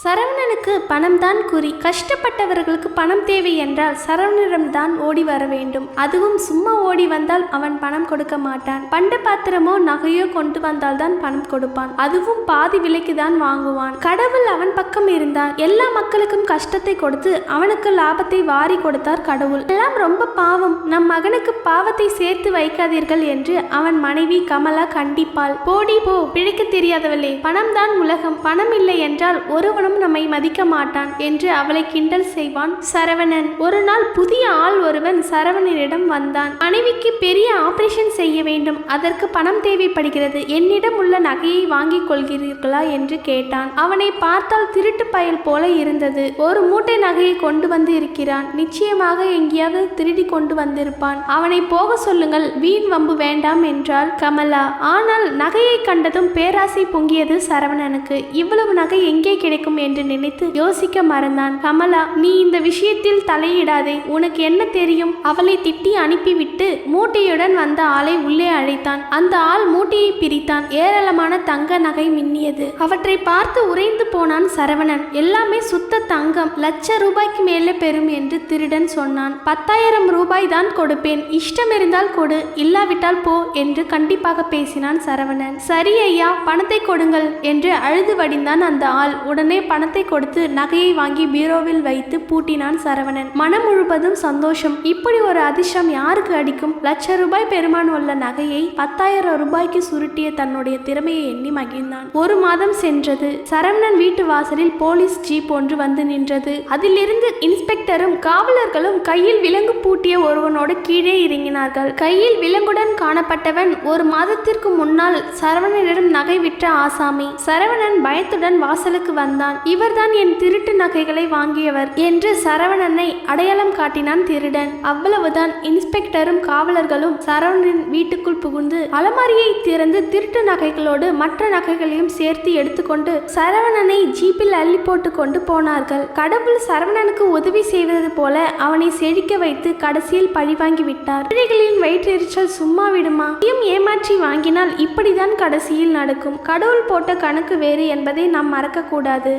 சரவணனுக்கு பணம் தான் குறி. கஷ்டப்பட்டவர்களுக்கு பணம் தேவை என்றால் சரவணனிடம்தான் ஓடி வர வேண்டும். அதுவும் சும்மா ஓடி வந்தால் அவன் பணம் கொடுக்க மாட்டான். பண்ட பாத்திரமோ நகையோ கொண்டு வந்தால் தான் பணம் கொடுப்பான். அதுவும் பாதி விலைக்கு தான் வாங்குவான். கடவுள் அவன் பக்கம் இருந்தார். எல்லா மக்களுக்கும் கஷ்டத்தை கொடுத்து அவனுக்கு லாபத்தை வாரி கொடுத்தார் கடவுள். எல்லாம் ரொம்ப பாவம். நம் மகனுக்கு பாவத்தை சேர்த்து வைக்காதீர்கள் என்று அவன் மனைவி கமலா கண்டிப்பாள். போடி போ, பிழைக்க தெரியாதவளே, பணம் தான் உலகம். பணம் இல்லை என்றால் ஒருவனும் நம்மை மதிக்க மாட்டான் என்று அவளை கிண்டல் செய்வான் சரவணன். ஒரு நாள் புதிய ஆள் ஒருவன் சரவணனிடம் வந்தான். மனைவிக்கு பெரிய ஆபரேஷன் செய்ய வேண்டும், அதற்கு பணம் தேவைப்படுகிறது. என்னிடம் உள்ள நகையை வாங்கிக் கொள்கிறீர்களா என்று கேட்டான். அவனை பார்த்தால் திருட்டு பயல் போல இருந்தது. ஒரு மூட்டை நகையை கொண்டு வந்து இருக்கிறான். நிச்சயமாக எங்கேயாவது திருடி கொண்டு வந்திருப்பான். அவனை போக சொல்லுங்கள், வீண் வம்பு வேண்டாம் என்றாள் கமலா. ஆனால் நகையை கண்டதும் பேராசை பொங்கியது சரவணனுக்கு. இவ்வளவு நகை எங்கே கிடைக்கும் என்று நினைத்து யோசிக்க மறந்தான். கமலா, நீ இந்த விஷயத்தில் தலையிடாதே, உனக்கு என்ன தெரியும்? அவளை திட்டி அனுப்பிவிட்டு மூட்டையுடன் வந்த ஆளை உள்ளே அழைத்தான். அந்த ஆள் மூட்டையை பிரித்தான். ஏராளமான தங்க நகை மின்னியது. அவற்றை பார்த்து உறைந்து போனான் சரவணன். எல்லாமே சுத்த தங்கம், ₹1,00,000 மேலே பெறும் என்று திருடன் சொன்னான். 10,000 ரூபாய் தான் கொடுப்பேன், இஷ்டம் இருந்தால் கொடு, இல்லாவிட்டால் போ என்று கண்டிப்பாக பேசினான் சரவணன். சரி ஐயா, பணத்தை கொடுங்கள் என்று அழுது வடிந்தான் அந்த ஆள். உடனே பணத்தை கொடுத்து நகையை வாங்கி பீரோவில் வைத்து பூட்டினான் சரவணன். மனம் முழுவதும் சந்தோஷம். இப்படி ஒரு அதிர்ஷ்டம் யாருக்கு அடிக்கும்? ₹1,00,000 பெருமான் உள்ள நகையை 10,000 ரூபாய்க்கு சுருட்டிய தன்னுடைய திறமையை எண்ணி மகிழ்ந்தான். ஒரு மாதம் சென்றது. சரவணன் வீட்டு வாசலில் போலீஸ் ஜீப் ஒன்று வந்து நின்றது. அதிலிருந்து இன்ஸ்பெக்டரும் காவலர்களும் கையில் விலங்கு பூட்டிய ஒருவனோடு கீழே இறங்கினார்கள். கையில் விலங்குடன் காணப்பட்டவன் ஒரு மாதத்திற்கு முன்னால் சரவணனிடம் நகை விற்ற ஆசாமி. சரவணன் பயத்துடன் வாசலுக்கு வந்தான். இவர்தான் என் திருட்டு நகைகளை வாங்கியவர் என்று சரவணனை அடையாளம் காட்டினான் திருடன். அவ்வளவுதான். இன்ஸ்பெக்டரும் காவலர்களும் சரவணனின் வீட்டுக்குள் புகுந்து அலமாரியை திறந்து திருட்டு நகைகளோடு மற்ற நகைகளையும் சேர்த்து எடுத்துக்கொண்டு சரவணனை ஜீப்பில் அள்ளி போட்டு கொண்டு போனார்கள். கடவுள் சரவணனுக்கு உதவி செய்வது போல அவனை செழிக்க வைத்து கடைசியில் பழிவாங்கி விட்டார். ஏழைகளின் வயிற்றெரிச்சல் சும்மா விடுமா? ஏமாற்றி வாங்கினால் இப்படிதான் கடைசியில் நடக்கும். கடவுள் போட்ட கணக்கு வேறு என்பதை நாம் மறக்க கூடாது.